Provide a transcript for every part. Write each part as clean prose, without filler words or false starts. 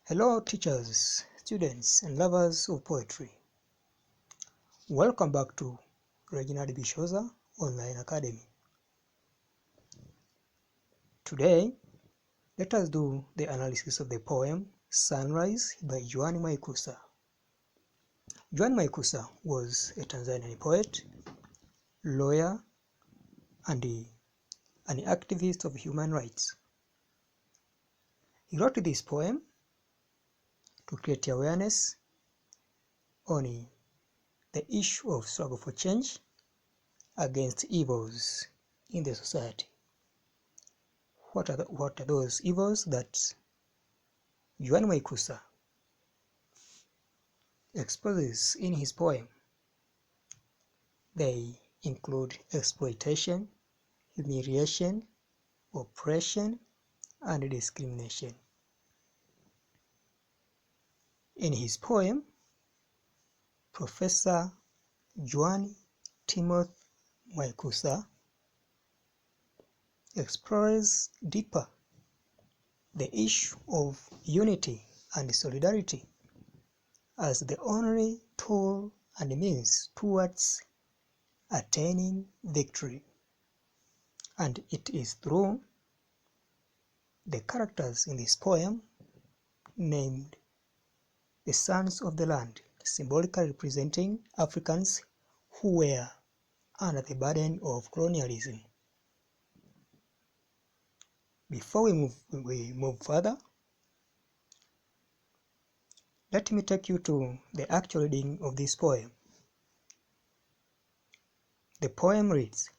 Hello teachers, students and lovers of poetry. Welcome back to Reginald Bishoza Online Academy. Today, let us do the analysis of the poem Sunrise by Joan Mwaikusa. Joan Mwaikusa was a Tanzanian poet, lawyer, and an activist of human rights. He wrote this poem to create awareness on the issue of struggle for change against evils in the society. What are those evils that Joan Mwaikusa exposes in his poem? They include exploitation, humiliation, oppression, and discrimination. In his poem, Professor Joan Timothy Mwaikusa explores deeper the issue of unity and solidarity as the only tool and means towards attaining victory. And it is through the characters in this poem named the sons of the land, symbolically representing Africans who were under the burden of colonialism. Before we move further, let me take you to the actual reading of this poem. The poem reads,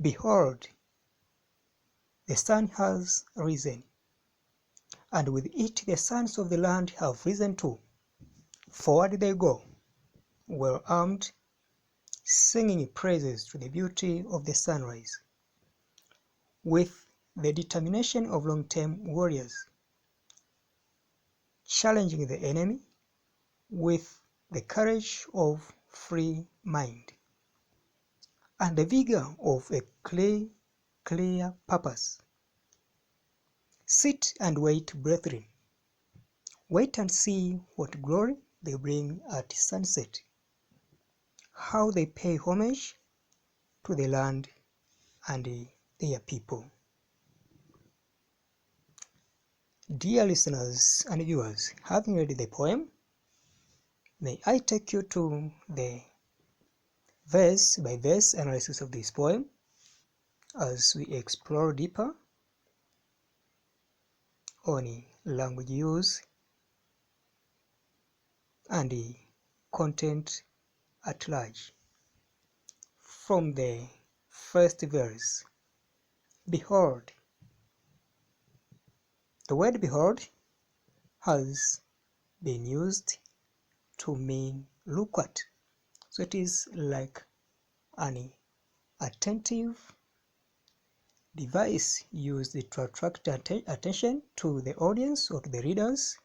"Behold, the sun has risen, and with it the sons of the land have risen too. Forward they go, well armed, singing praises to the beauty of the sunrise, with the determination of long-term warriors, challenging the enemy with the courage of free mind, and the vigor of a clear purpose. Sit and wait, brethren. Wait and see what glory they bring at sunset, how they pay homage to the land and their people." Dear listeners and viewers, having read the poem, may I take you to the verse-by-verse analysis of this poem as we explore deeper on language use and the content at large. From the first verse, behold. The word behold has been used to mean look at. So it is like an attentive device used to attract attention to the audience or to the readers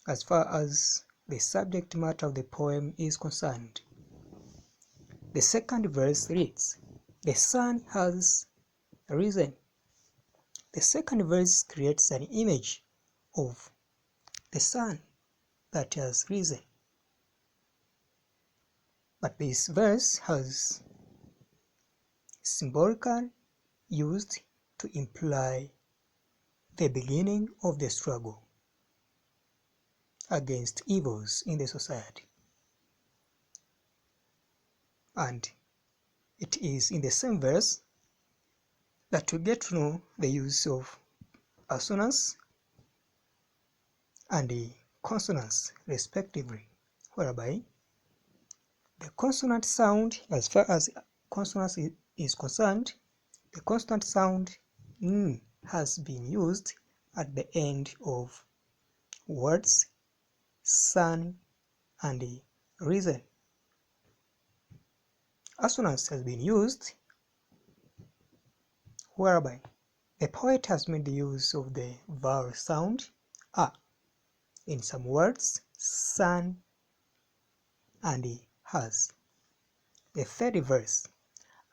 as far as the subject matter of the poem is concerned. The second verse reads, "The sun has risen." The second verse creates an image of the sun that has risen. But this verse has symbolically used to imply the beginning of the struggle against evils in the society. And it is in the same verse that we get to know the use of assonance and the consonants respectively, whereby the consonant sound, as far as consonance is concerned, the consonant sound n has been used at the end of words sun and risen. Assonance has been used whereby the poet has made the use of the vowel sound a in some words, sun and has. The third verse,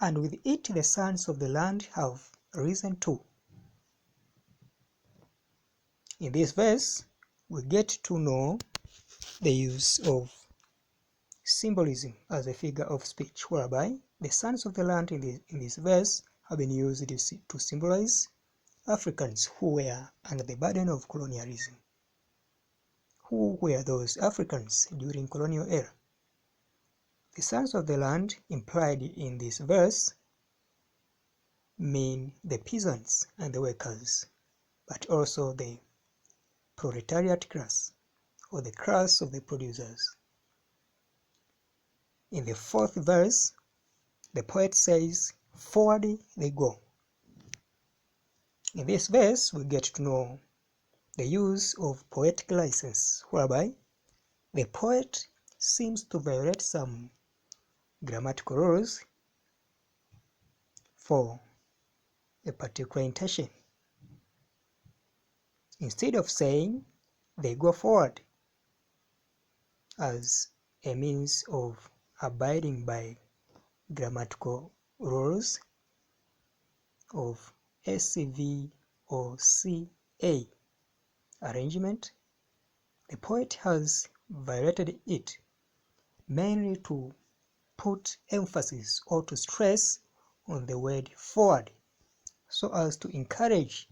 "And with it the sons of the land have risen too." In this verse, we get to know the use of symbolism as a figure of speech, whereby the sons of the land in this verse have been used to symbolize Africans who were under the burden of colonialism. Who were those Africans during colonial era? The sons of the land implied in this verse mean the peasants and the workers, but also the proletariat class, or the class of the producers. In the fourth verse, the poet says, "Forward they go." In this verse, we get to know the use of poetic license, whereby the poet seems to violate some grammatical rules for a particular intention. Instead of saying they go forward as a means of abiding by grammatical rules of SCV or CA arrangement, the poet has violated it mainly to put emphasis or to stress on the word forward, so as to encourage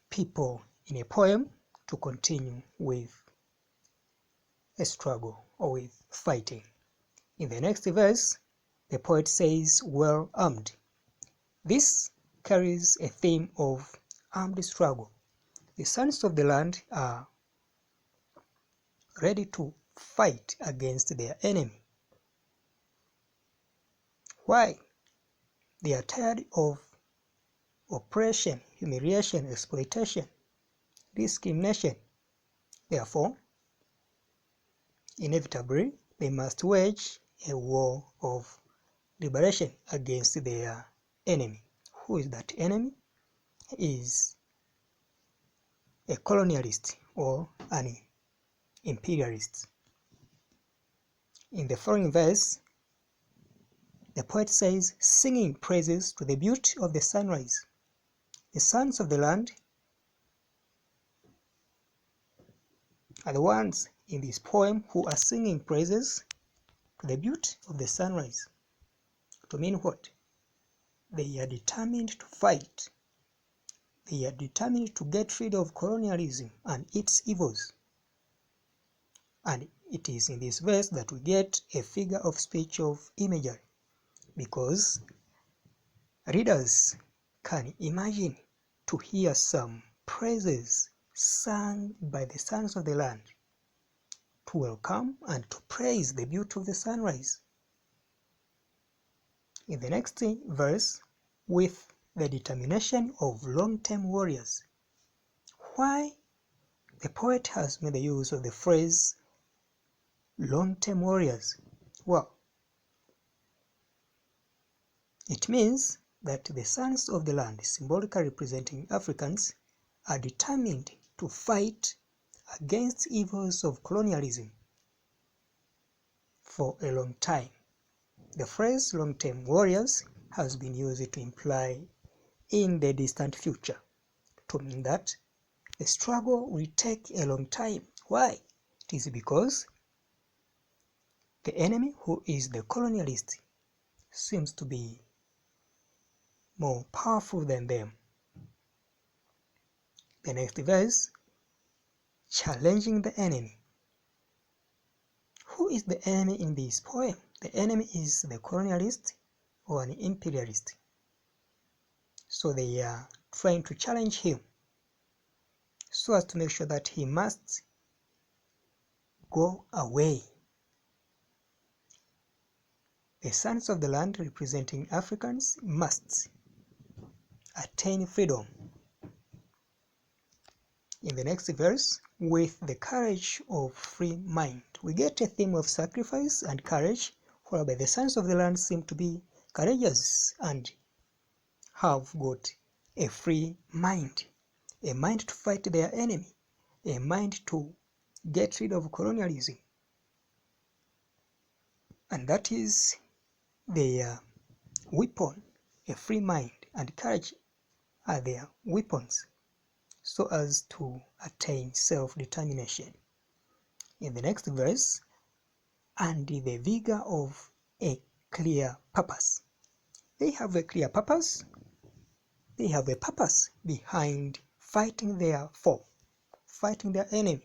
people in a poem to continue with a struggle or with fighting. In the next verse, the poet says, "well armed." This carries a theme of armed struggle. The sons of the land are ready to fight against their enemy. Why? They are tired of oppression, humiliation, exploitation, discrimination. Therefore, inevitably, they must wage a war of liberation against their enemy. Who is that enemy? He is a colonialist or an imperialist. In the following verse, the poet says, "singing praises to the beauty of the sunrise." The sons of the land are the ones in this poem who are singing praises to the beauty of the sunrise. To mean what? They are determined to fight. They are determined to get rid of colonialism and its evils. And it is in this verse that we get a figure of speech of imagery, because readers can imagine to hear some praises sung by the sons of the land to welcome and to praise the beauty of the sunrise. In the next verse, with the determination of long-term warriors. Why the poet has made the use of the phrase long-term warriors? Well, it means that the sons of the land, symbolically representing Africans, are determined to fight against evils of colonialism for a long time. The phrase long-term warriors has been used to imply in the distant future, to mean that the struggle will take a long time. Why? It is because the enemy, who is the colonialist, seems to be more powerful than them. The next verse, challenging the enemy. Who is the enemy in this poem? The enemy is the colonialist or an imperialist. So they are trying to challenge him so as to make sure that he must go away. The sons of the land, representing Africans, must attain freedom. In the next verse, with the courage of free mind, we get a theme of sacrifice and courage, whereby the sons of the land seem to be courageous and have got a free mind, a mind to fight their enemy, a mind to get rid of colonialism. And that is their weapon, a free mind and courage. their weapons so as to attain self-determination. In the next verse, and the vigor of a clear purpose. They have a clear purpose. They have a purpose behind fighting their foe, fighting their enemy.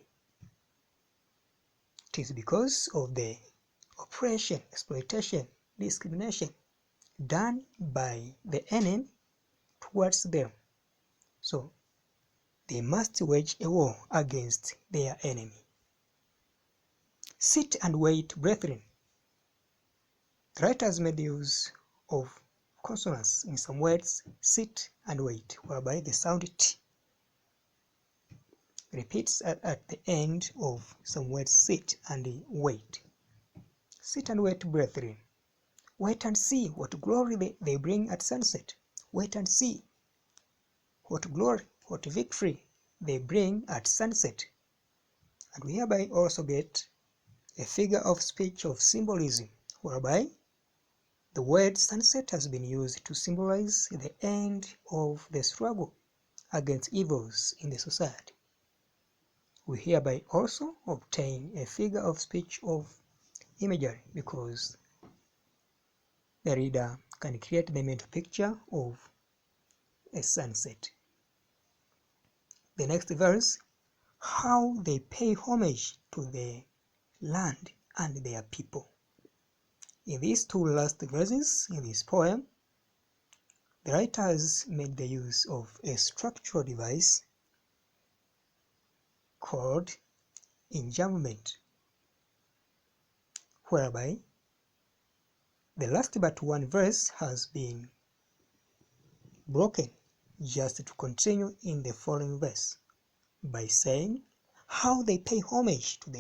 It is because of the oppression, exploitation, discrimination done by the enemy towards them. So they must wage a war against their enemy. Sit and wait, brethren. The writers made use of consonants in some words, sit and wait, whereby the sound t repeats at the end of some words, sit and wait. Sit and wait, brethren. Wait and see what glory they bring at sunset. Wait and see what glory, what victory they bring at sunset. And we hereby also get a figure of speech of symbolism, whereby the word sunset has been used to symbolize the end of the struggle against evils in the society. We hereby also obtain a figure of speech of imagery because the reader can create the mental picture of a sunset. The next verse, how they pay homage to the land and their people. In these two last verses in this poem, the writers made the use of a structural device called enjambment, whereby the last but one verse has been broken just to continue in the following verse by saying how they pay homage to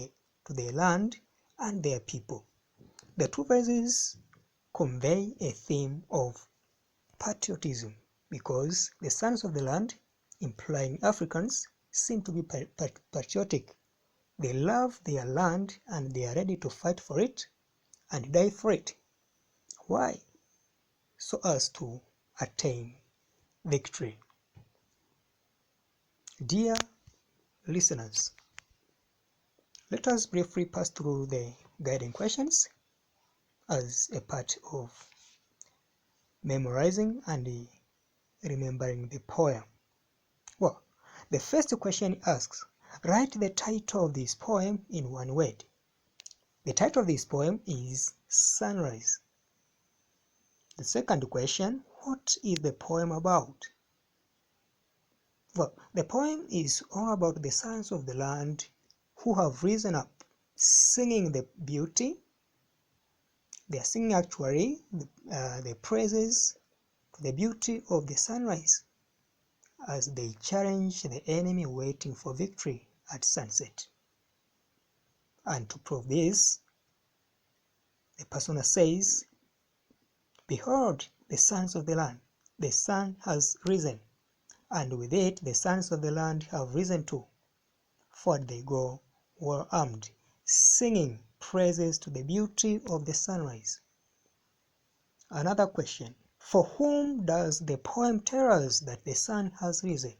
their land and their people. The two verses convey a theme of patriotism because the sons of the land, implying Africans, seem to be patriotic. They love their land and they are ready to fight for it and die for it. Why? So as to attain victory. Dear listeners, let us briefly pass through the guiding questions as a part of memorizing and remembering the poem. Well, the first question asks, write the title of this poem in one word. The title of this poem is Sunrise. The second question, what is the poem about? Well, the poem is all about the sons of the land who have risen up, singing the beauty. They are singing actually the praises to the beauty of the sunrise as they challenge the enemy waiting for victory at sunset. And to prove this, the persona says, behold, the sons of the land, the sun has risen, and with it the sons of the land have risen too. Forward they go, well armed, singing praises to the beauty of the sunrise. Another question, for whom does the poem tell us that the sun has risen?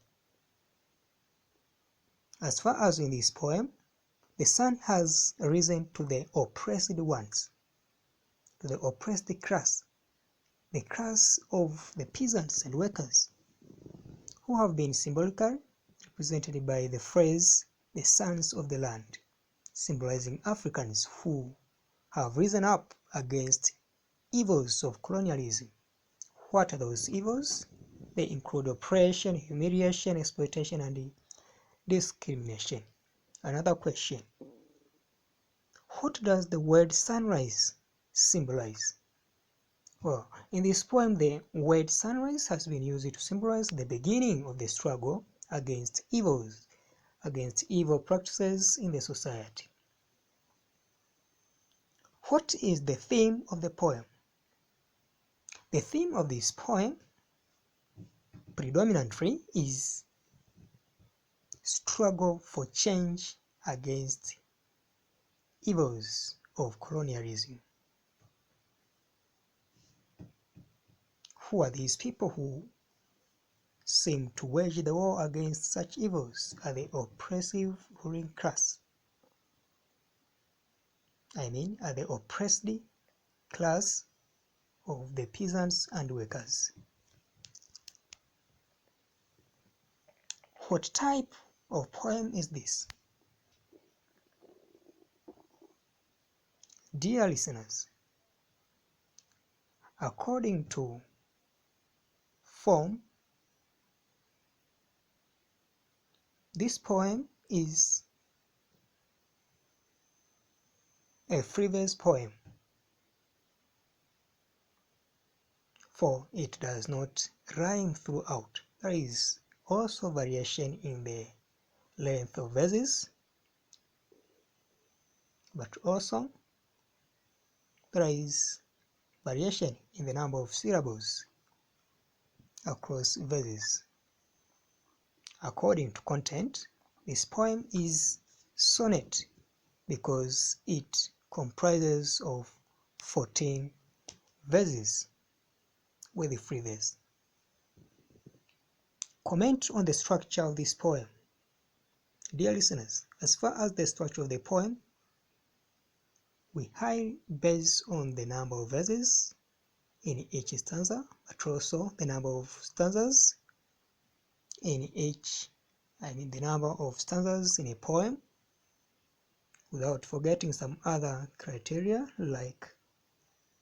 As far as in this poem, the sun has risen to the oppressed ones, to the oppressed class, the class of the peasants and workers, who have been symbolically represented by the phrase, the sons of the land, symbolizing Africans who have risen up against evils of colonialism. What are those evils? They include oppression, humiliation, exploitation, and discrimination. Another question, what does the word sunrise symbolize? Well, in this poem, the word sunrise has been used to symbolize the beginning of the struggle against evils, against evil practices in the society. What is the theme of the poem? The theme of this poem predominantly is struggle for change against evils of colonialism. Who are these people who seem to wage the war against such evils are the oppressive ruling class. Are the oppressed class of the peasants and workers. What type of poem is this? Dear listeners, according to form, this poem is a free verse poem, for it does not rhyme throughout. There is also variation in the length of verses, but also there is variation in the number of syllables across verses. According to content, this poem is sonnet because it comprises of 14 verses with a free verse. Comment on the structure of this poem. Dear listeners, as far as the structure of the poem, we highly base on the number of verses in each stanza, but also the number of stanzas in the number of stanzas in a poem, without forgetting some other criteria like